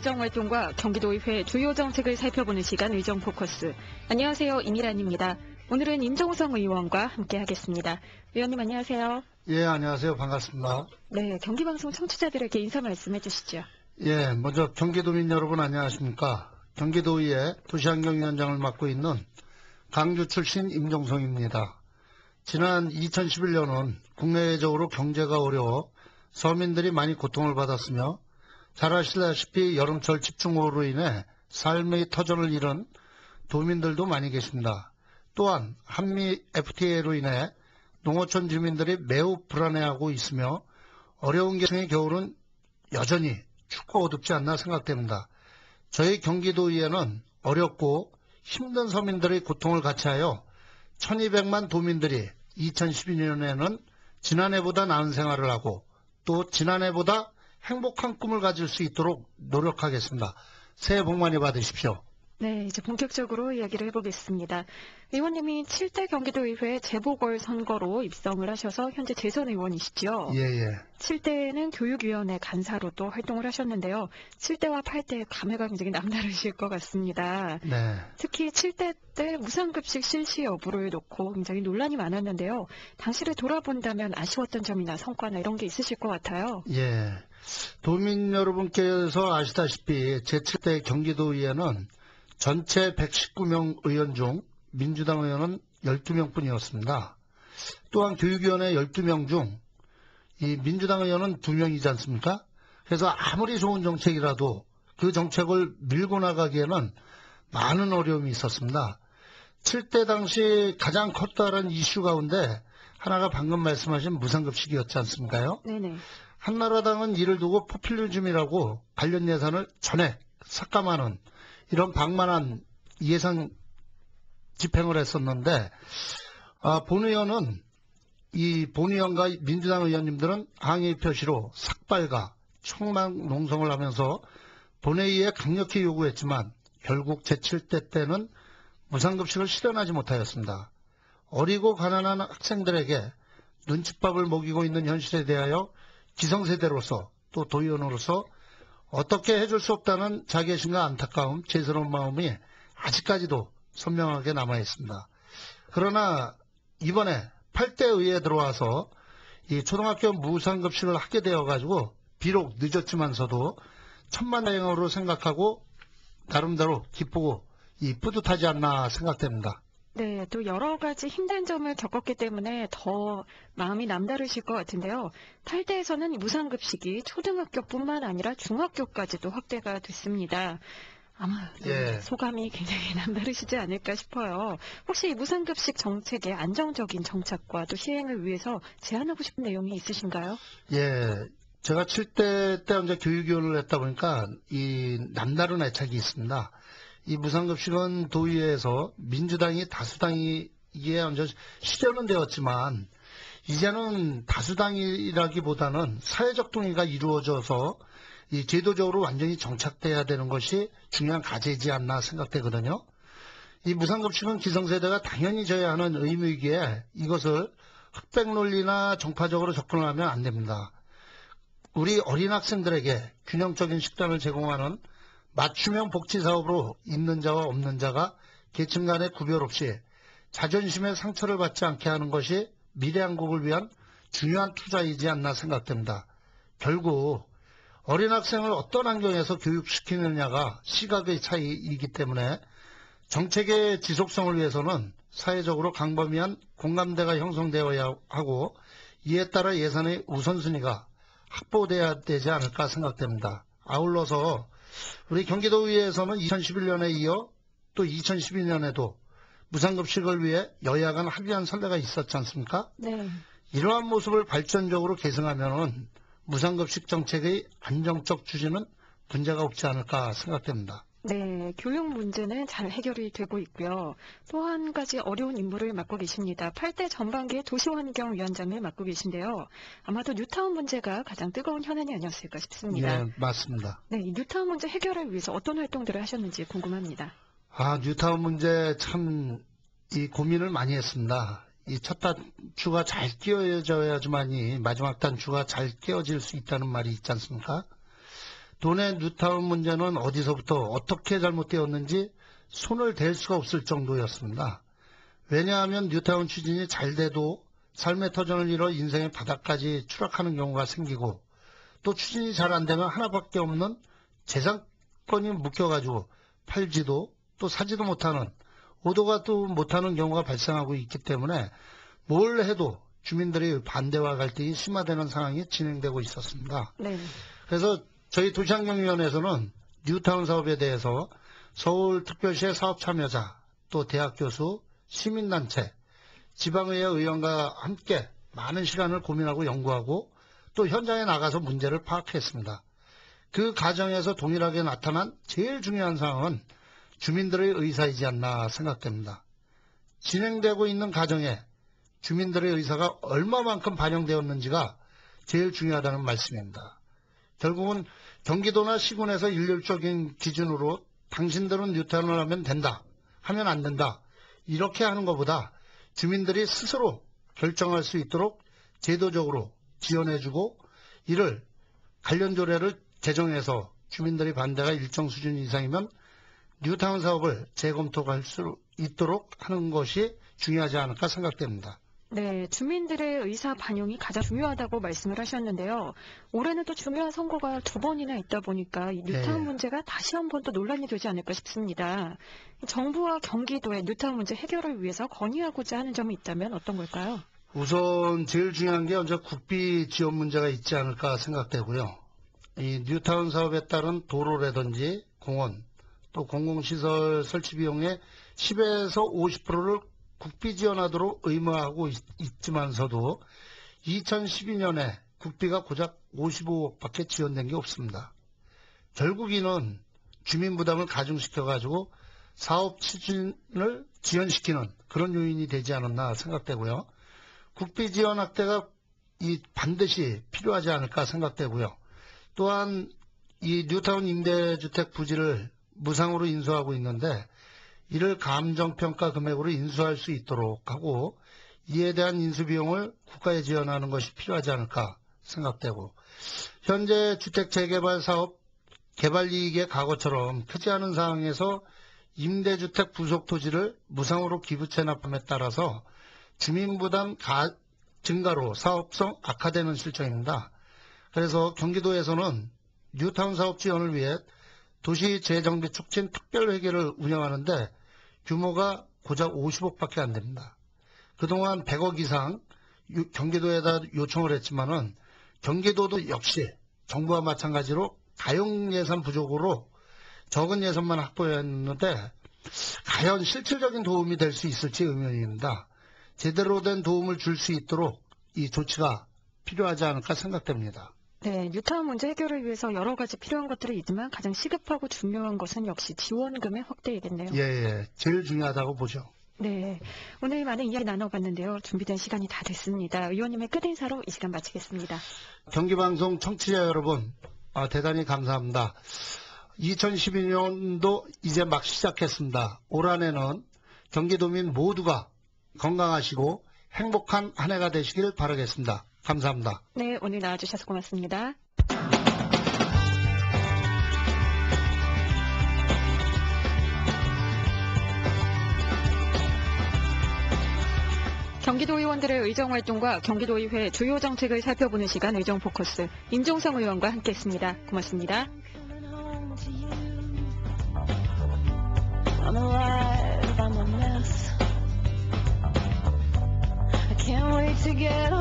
의정활동과 경기도의회 주요 정책을 살펴보는 시간 의정포커스. 안녕하세요. 임일환입니다. 오늘은 임종성 의원과 함께하겠습니다. 의원님 안녕하세요. 예, 안녕하세요. 반갑습니다. 네, 경기방송 청취자들에게 인사 말씀해 주시죠. 예, 먼저 경기도민 여러분 안녕하십니까. 경기도의회 도시환경위원장을 맡고 있는 강주 출신 임종성입니다. 지난 2011년은 국내외적으로 경제가 어려워 서민들이 많이 고통을 받았으며 잘 아시다시피 여름철 집중호우로 인해 삶의 터전을 잃은 도민들도 많이 계십니다. 또한 한미 FTA로 인해 농어촌 주민들이 매우 불안해하고 있으며 어려운 계층의 겨울은 여전히 춥고 어둡지 않나 생각됩니다. 저희 경기도의회는 어렵고 힘든 서민들의 고통을 같이하여 1200만 도민들이 2012년에는 지난해보다 나은 생활을 하고 또 지난해보다 행복한 꿈을 가질 수 있도록 노력하겠습니다. 새해 복 많이 받으십시오. 네, 이제 본격적으로 이야기를 해보겠습니다. 의원님이 7대 경기도의회 재보궐선거로 입성을 하셔서 현재 재선 의원이시죠? 예. 7대는 교육위원회 간사로 또 활동을 하셨는데요. 7대와 8대의 감회가 굉장히 남다르실 것 같습니다. 네. 특히 7대 때 무상급식 실시 여부를 놓고 굉장히 논란이 많았는데요. 당시를 돌아본다면 아쉬웠던 점이나 성과나 이런 게 있으실 것 같아요. 예. 도민 여러분께서 아시다시피 제7대 경기도의회는 전체 119명 의원 중 민주당 의원은 12명뿐이었습니다. 또한 교육위원회 12명 중 이 민주당 의원은 2명이지 않습니까? 그래서 아무리 좋은 정책이라도 그 정책을 밀고 나가기에는 많은 어려움이 있었습니다. 7대 당시 가장 컸다는 이슈 가운데 하나가 방금 말씀하신 무상급식이었지 않습니까요? 네네. 한나라당은 이를 두고 포퓰리즘이라고 관련 예산을 전액 삭감하는 이런 방만한 예산 집행을 했었는데 본의원은 이 본의원과 민주당 의원님들은 항의 표시로 삭발과 총망 농성을 하면서 본회의에 강력히 요구했지만 결국 제7대 때는 무상급식을 실현하지 못하였습니다. 어리고 가난한 학생들에게 눈칫밥을 먹이고 있는 현실에 대하여 기성세대로서 또 도의원으로서 어떻게 해줄 수 없다는 자괴심과 안타까움, 죄스러운 마음이 아직까지도 선명하게 남아있습니다. 그러나 이번에 8대 의회에 들어와서 이 초등학교 무상급식을 하게 되어가지고 비록 늦었지만서도 천만다행으로 생각하고 나름대로 기쁘고 뿌듯하지 않나 생각됩니다. 네, 또 여러 가지 힘든 점을 겪었기 때문에 더 마음이 남다르실 것 같은데요. 8대에서는 무상급식이 초등학교뿐만 아니라 중학교까지도 확대가 됐습니다. 아마 소감이 굉장히 남다르시지 않을까 싶어요. 혹시 무상급식 정책의 안정적인 정착과 또 시행을 위해서 제안하고 싶은 내용이 있으신가요? 예, 제가 7대 때 이제 교육위원을 했다 보니까 이 남다른 애착이 있습니다. 이 무상급식은 도의회에서 민주당이 다수당이기에 이제 실현은 되었지만 이제는 다수당이라기보다는 사회적 동의가 이루어져서 이 제도적으로 완전히 정착돼야 되는 것이 중요한 과제이지 않나 생각되거든요. 이 무상급식은 기성세대가 당연히 져야 하는 의무이기에 이것을 흑백 논리나 정파적으로 접근하면 안 됩니다. 우리 어린 학생들에게 균형적인 식단을 제공하는 맞춤형 복지사업으로 있는 자와 없는 자가 계층 간의 구별 없이 자존심의 상처를 받지 않게 하는 것이 미래 한국을 위한 중요한 투자이지 않나 생각됩니다. 결국 어린 학생을 어떤 환경에서 교육시키느냐가 시각의 차이이기 때문에 정책의 지속성을 위해서는 사회적으로 광범위한 공감대가 형성되어야 하고 이에 따라 예산의 우선순위가 확보돼야 되지 않을까 생각됩니다. 아울러서 우리 경기도의회에서는 2011년에 이어 또 2012년에도 무상급식을 위해 여야 간 합의한 선례가 있었지 않습니까? 네. 이러한 모습을 발전적으로 계승하면은 무상급식 정책의 안정적 추진은 문제가 없지 않을까 생각됩니다. 네, 교육 문제는 잘 해결이 되고 있고요. 또 한 가지 어려운 임무를 맡고 계십니다. 8대 전반기의 도시환경위원장을 맡고 계신데요. 아마도 뉴타운 문제가 가장 뜨거운 현안이 아니었을까 싶습니다. 네, 맞습니다. 네, 이 뉴타운 문제 해결을 위해서 어떤 활동들을 하셨는지 궁금합니다. 뉴타운 문제 참 고민을 많이 했습니다. 이 첫 단추가 잘 끼워져야지만이 마지막 단추가 잘 끼워질 수 있다는 말이 있지 않습니까? 도내 뉴타운 문제는 어디서부터 어떻게 잘못되었는지 손을 댈 수가 없을 정도였습니다. 왜냐하면 뉴타운 추진이 잘 돼도 삶의 터전을 잃어 인생의 바닥까지 추락하는 경우가 생기고, 또 추진이 잘 안 되면 하나밖에 없는 재산권이 묶여가지고 팔지도 또 사지도 못하는, 오도가 또 못하는 경우가 발생하고 있기 때문에 뭘 해도 주민들의 반대와 갈등이 심화되는 상황이 진행되고 있었습니다. 네. 그래서 저희 도시환경위원회에서는 뉴타운 사업에 대해서 서울특별시의 사업 참여자, 또 대학 교수, 시민단체, 지방의회 의원과 함께 많은 시간을 고민하고 연구하고 또 현장에 나가서 문제를 파악했습니다. 그 과정에서 동일하게 나타난 제일 중요한 사항은 주민들의 의사이지 않나 생각됩니다. 진행되고 있는 과정에 주민들의 의사가 얼마만큼 반영되었는지가 제일 중요하다는 말씀입니다. 결국은 경기도나 시군에서 일률적인 기준으로 당신들은 뉴타운을 하면 된다, 하면 안 된다, 이렇게 하는 것보다 주민들이 스스로 결정할 수 있도록 제도적으로 지원해주고 이를 관련 조례를 제정해서 주민들의 반대가 일정 수준 이상이면 뉴타운 사업을 재검토할 수 있도록 하는 것이 중요하지 않을까 생각됩니다. 네, 주민들의 의사 반영이 가장 중요하다고 말씀을 하셨는데요. 올해는 또 중요한 선거가 2번이나 있다 보니까 이 뉴타운 네. 문제가 다시 한번 또 논란이 되지 않을까 싶습니다. 정부와 경기도의 뉴타운 문제 해결을 위해서 건의하고자 하는 점이 있다면 어떤 걸까요? 우선 제일 중요한 게 먼저 국비 지원 문제가 있지 않을까 생각되고요. 이 뉴타운 사업에 따른 도로라든지 공원, 또 공공시설 설치 비용의 10에서 50%를 국비 지원하도록 의무하고 있지만서도 2012년에 국비가 고작 55억밖에 지원된 게 없습니다. 결국 이는 주민 부담을 가중시켜가지고 사업 추진을 지연시키는 그런 요인이 되지 않았나 생각되고요. 국비 지원 확대가 반드시 필요하지 않을까 생각되고요. 또한 이 뉴타운 임대주택 부지를 무상으로 인수하고 있는데 이를 감정평가 금액으로 인수할 수 있도록 하고 이에 대한 인수비용을 국가에 지원하는 것이 필요하지 않을까 생각되고, 현재 주택 재개발 사업 개발이익의 과거처럼 크지 않은 상황에서 임대주택 부속 토지를 무상으로 기부 체납함에 따라서 주민부담 증가로 사업성 악화되는 실정입니다. 그래서 경기도에서는 뉴타운 사업 지원을 위해 도시재정비 촉진 특별회계를 운영하는데 규모가 고작 50억밖에 안 됩니다. 그동안 100억 이상 경기도에다 요청을 했지만은 경기도도 역시 정부와 마찬가지로 가용 예산 부족으로 적은 예산만 확보했는데 과연 실질적인 도움이 될 수 있을지 의문입니다. 제대로 된 도움을 줄 수 있도록 이 조치가 필요하지 않을까 생각됩니다. 네, 뉴타운 문제 해결을 위해서 여러 가지 필요한 것들이 있지만 가장 시급하고 중요한 것은 역시 지원금의 확대이겠네요. 예, 제일 중요하다고 보죠. 네, 오늘 많은 이야기 나눠봤는데요. 준비된 시간이 다 됐습니다. 의원님의 끝인사로 이 시간 마치겠습니다. 경기방송 청취자 여러분, 대단히 감사합니다. 2012년도 이제 막 시작했습니다. 올 한해는 경기도민 모두가 건강하시고 행복한 한 해가 되시길 바라겠습니다. 감사합니다. 네, 오늘 나와주셔서 고맙습니다. 경기도 의원들의 의정활동과 경기도의회 주요 정책을 살펴보는 시간 의정포커스 임종성 의원과 함께했습니다. 고맙습니다. I'm alive, I'm a mess. I can't wait to get